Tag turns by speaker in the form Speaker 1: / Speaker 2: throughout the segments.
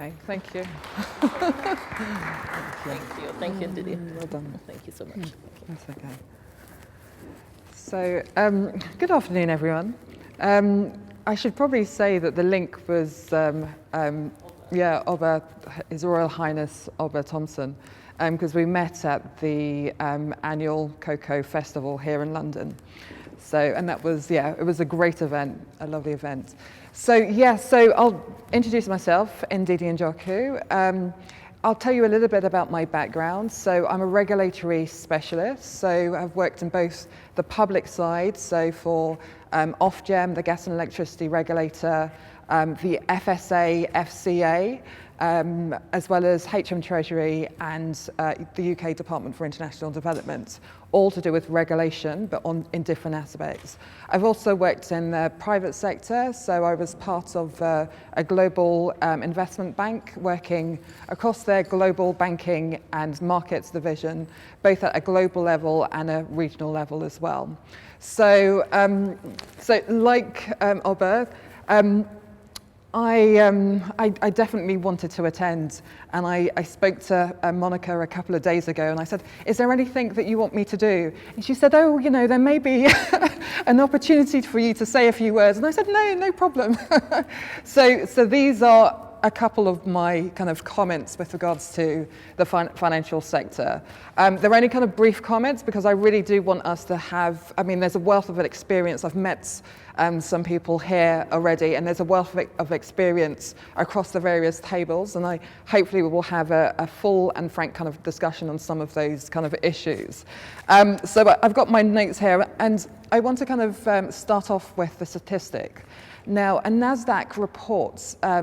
Speaker 1: Okay, thank you.
Speaker 2: Thank you, Ndidi.
Speaker 1: Well done.
Speaker 2: Thank you so much.
Speaker 1: That's okay. So, good afternoon, everyone. I should probably say that the link was, His Royal Highness Oba Thompson, because we met at the annual Cocoa Festival here in London. So, and that was, it was a great event, a lovely event. So, I'll introduce myself, Ndidi Njoku. I'll tell you a little bit about my background. So I'm a regulatory specialist. So I've worked in both the public side, so for Ofgem, the gas and electricity regulator, the FSA, FCA, as well as HM Treasury and the UK Department for International Development, all to do with regulation, but in different aspects. I've also worked in the private sector, so I was part of a global investment bank working across their global banking and markets division, both at a global level and a regional level as well. So, like Oba, I definitely wanted to attend, and I spoke to Monica a couple of days ago, and I said, is there anything that you want me to do? And she said, oh, you know, there may be an opportunity for you to say a few words. And I said, no problem. So these are a couple of my kind of comments with regards to the financial sector. They're only kind of brief comments because I really do want us to have, I mean, there's a wealth of experience. I've met some people here already, and there's a wealth of experience across the various tables, and hopefully we will have a full and frank kind of discussion on some of those kind of issues. So I've got my notes here, and I want to kind of start off with the statistic. Now, a NASDAQ report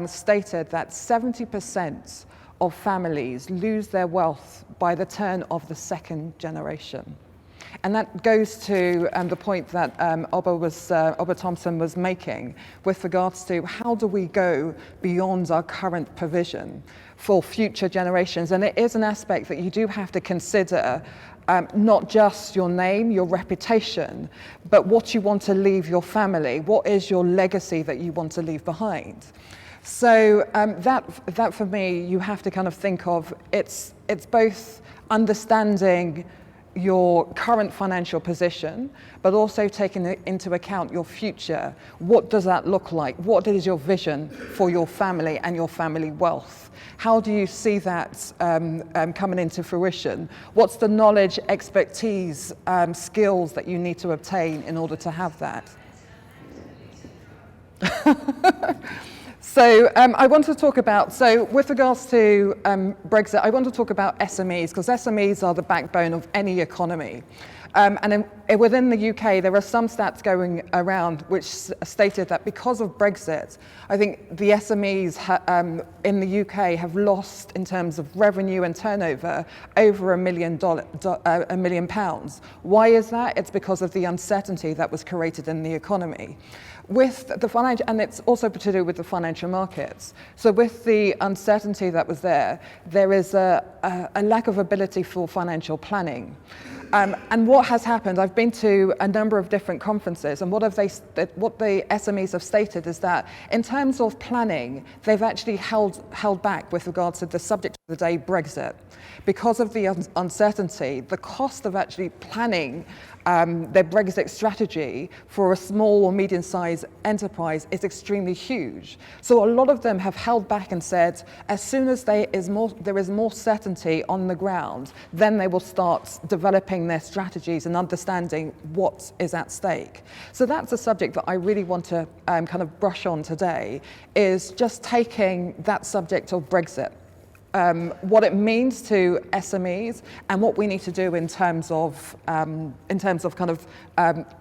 Speaker 1: stated that 70% of families lose their wealth by the turn of the second generation. And that goes to the point that Oba Thompson was making with regards to how do we go beyond our current provision for future generations. And it is an aspect that you do have to consider, not just your name, your reputation, but what you want to leave your family. What is your legacy that you want to leave behind? So that for me, you have to kind of think of, it's both understanding your current financial position, but also taking into account your future. What does that look like? What is your vision for your family and your family wealth? How do you see that coming into fruition? What's the knowledge, expertise, skills that you need to obtain in order to have that? So I want to talk about, so with regards to Brexit, I want to talk about SMEs, because SMEs are the backbone of any economy. Within the UK, there are some stats going around which stated that because of Brexit, I think the SMEs in the UK have lost, in terms of revenue and turnover, over £1 million. Why is that? It's because of the uncertainty that was created in the economy. With the financial, and it's also to do with the financial markets. So with the uncertainty that was there is a lack of ability for financial planning. And what has happened, I've been to a number of different conferences, and what the SMEs have stated is that in terms of planning, they've actually held back with regards to the subject of the day, Brexit. Because of the uncertainty, the cost of actually planning their Brexit strategy for a small or medium-sized enterprise is extremely huge. So a lot of them have held back and said, as soon as there is more certainty on the ground, then they will start developing their strategies and understanding what is at stake. So that's a subject that I really want to kind of brush on today, is just taking that subject of Brexit. What it means to SMEs and what we need to do in terms of kind of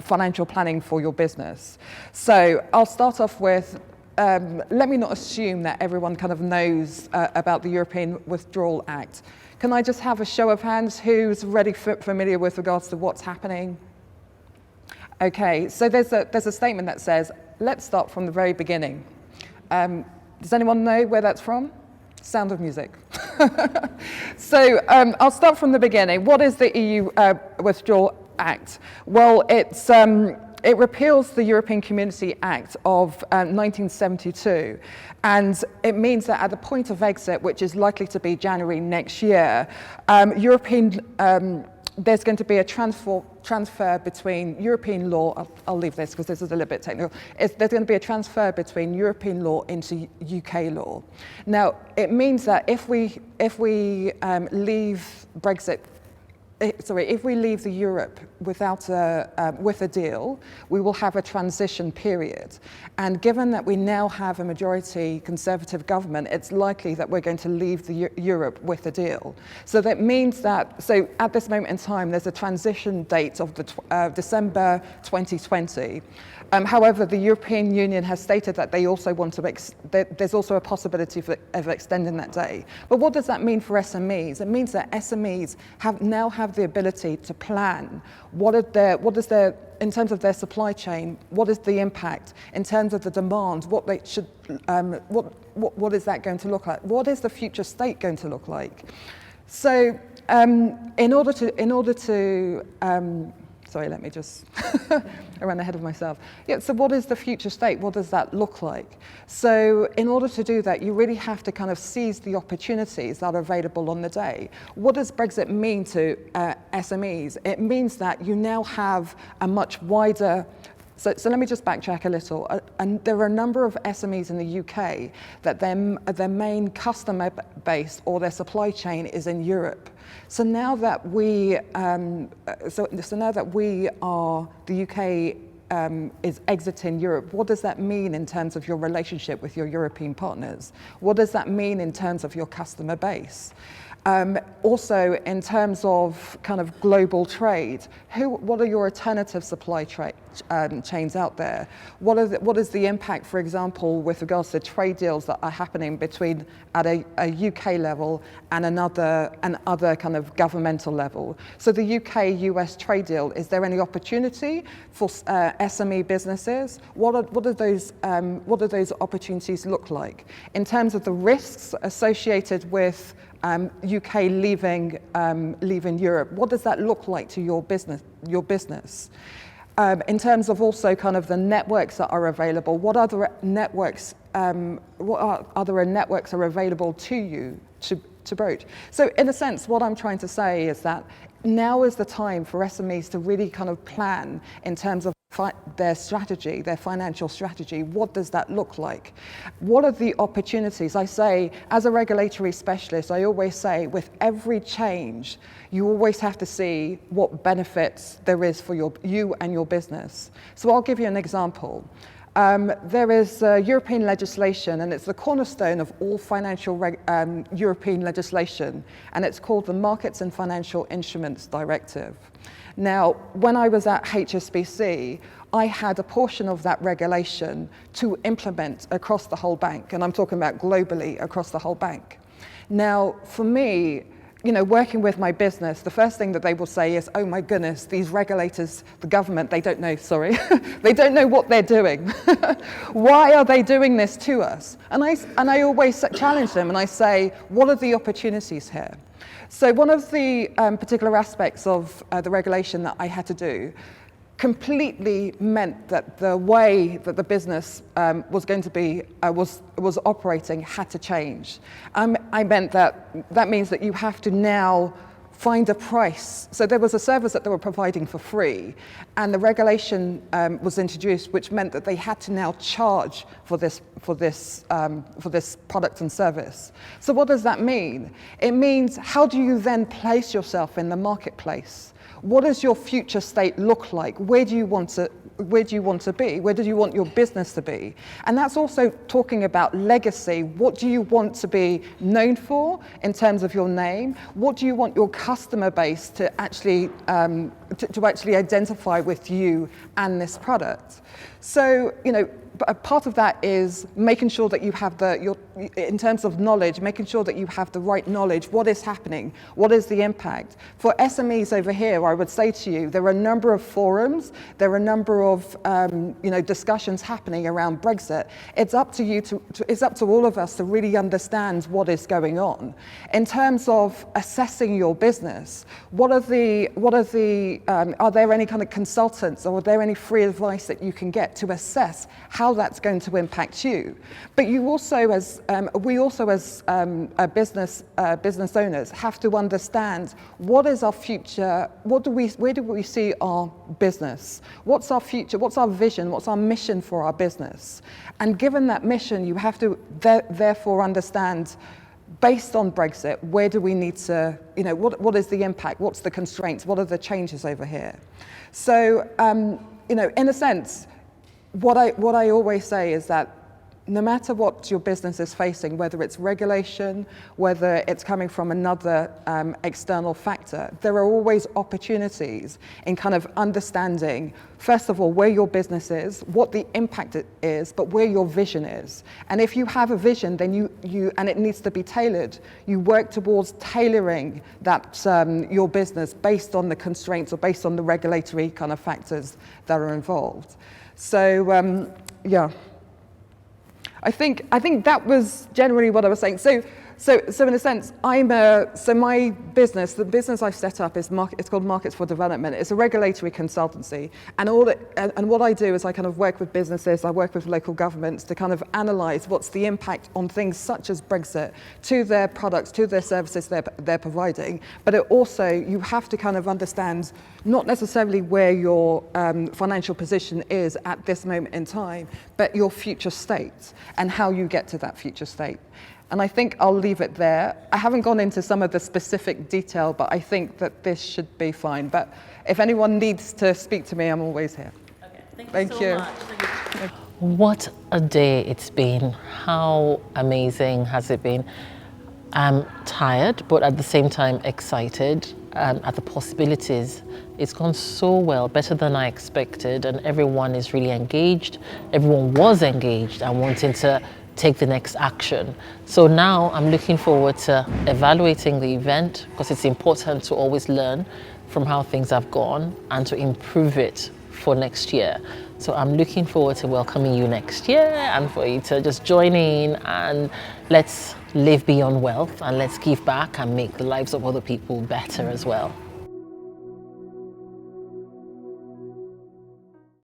Speaker 1: financial planning for your business. So I'll start off with, let me not assume that everyone kind of knows about the European Withdrawal Act. Can I just have a show of hands who's familiar with regards to what's happening? Okay, so there's a statement that says, let's start from the very beginning. Does anyone know where that's from? Sound of Music. So I'll start from the beginning. What is the EU Withdrawal Act? Well, it's it repeals the European Community Act of 1972, and it means that at the point of exit, which is likely to be January next year, there's going to be a transfer between European law. I'll leave this because this is a little bit technical. There's going to be a transfer between European law into UK law. Now, it means that if we leave Brexit, if we leave the Europe without with a deal, we will have a transition period. And given that we now have a majority Conservative government, it's likely that we're going to leave the Europe with a deal. So that means that, so at this moment in time, there's a transition date of December 2020. However, the European Union has stated that they also want to, there's also a possibility of extending that day. But what does that mean for SMEs? It means that SMEs now have the ability to plan what is their, in terms of their supply chain, what is the impact in terms of the demand, what they should, what is that going to look like? What is the future state going to look like? So in order to sorry, let me just, I ran ahead of myself. Yeah, so what is the future state? What does that look like? So in order to do that, you really have to kind of seize the opportunities that are available on the day. What does Brexit mean to SMEs? It means that you now have a much wider, so let me just backtrack a little. And there are a number of SMEs in the UK that their main customer base or their supply chain is in Europe. So now that we, now that we are, the UK is exiting Europe, what does that mean in terms of your relationship with your European partners? What does that mean in terms of your customer base? Also, in terms of kind of global trade, what are your alternative supply chains out there? What is the impact, for example, with regards to trade deals that are happening between at a UK level and another kind of governmental level? So the UK-US trade deal, is there any opportunity for SME businesses? What do those opportunities look like in terms of the risks associated with UK leaving Europe? What does that look like to your business? In terms of also kind of the networks that are available, what other networks are available to you to broach? So in a sense, what I'm trying to say is that now is the time for SMEs to really kind of plan in terms of their strategy, their financial strategy. What does that look like? What are the opportunities? I say, as a regulatory specialist, I always say, with every change, you always have to see what benefits there is for you and your business. So I'll give you an example. There is European legislation, and it's the cornerstone of all financial European legislation, and it's called the Markets and Financial Instruments Directive. Now, when I was at HSBC, I had a portion of that regulation to implement across the whole bank, and I'm talking about globally across the whole bank. Now, for me, you know, working with my business, the first thing that they will say is, oh my goodness, these regulators, the government, they don't know, sorry, they don't know what they're doing. Why are they doing this to us? And I always challenge them and I say, what are the opportunities here? So one of the particular aspects of the regulation that I had to do completely meant that the way that the business was going to be was operating had to change. I meant that means that you have to now find a price. So there was a service that they were providing for free, and the regulation was introduced, which meant that they had to now charge for this product and service. So what does that mean? It means, how do you then place yourself in the marketplace? What does your future state look like? Where do you want to be? Where do you want your business to be? And that's also talking about legacy. What do you want to be known for in terms of your name? What do you want your customer base to actually identify with you and this product? So, you know, part of that is making sure that you have in terms of knowledge, making sure that you have the right knowledge. What is happening? What is the impact? For SMEs over here, I would say to you, there are a number of forums, there are a number of discussions happening around Brexit. It's up to you it's up to all of us to really understand what is going on. In terms of assessing your business, are there any kind of consultants, or are there any free advice that you can get to assess how that's going to impact you? But we also as business owners have to understand what is our future, where do we see our business? What's our future? What's our vision? What's our mission for our business? And given that mission, you have to therefore understand, based on Brexit, where do we need to, what is the impact? What's the constraints? What are the changes over here? So, in a sense, what I always say is that no matter what your business is facing, whether it's regulation, whether it's coming from another external factor, there are always opportunities in kind of understanding, first of all, where your business is, what the impact it is, but where your vision is. And if you have a vision, then and it needs to be tailored, you work towards tailoring that your business based on the constraints or based on the regulatory kind of factors that are involved. So, yeah. I think that was generally what I was saying. So in a sense, my business, the business I've set up it's called Markets for Development. It's a regulatory consultancy, and what I do is I kind of work with businesses, I work with local governments to kind of analyse what's the impact on things such as Brexit to their products, to their services they're providing. But you have to kind of understand not necessarily where your financial position is at this moment in time, but your future state and how you get to that future state. And I think I'll leave it there. I haven't gone into some of the specific detail, but I think that this should be fine. But if anyone needs to speak to me, I'm always here.
Speaker 2: Okay, thank you so much.
Speaker 3: What a day it's been. How amazing has it been? I'm tired, but at the same time excited at the possibilities. It's gone so well, better than I expected, and everyone is really engaged. Everyone was engaged and wanting to take the next action. So now I'm looking forward to evaluating the event, because it's important to always learn from how things have gone and to improve it for next year. So I'm looking forward to welcoming you next year and for you to just join in, and let's live beyond wealth and let's give back and make the lives of other people better as well.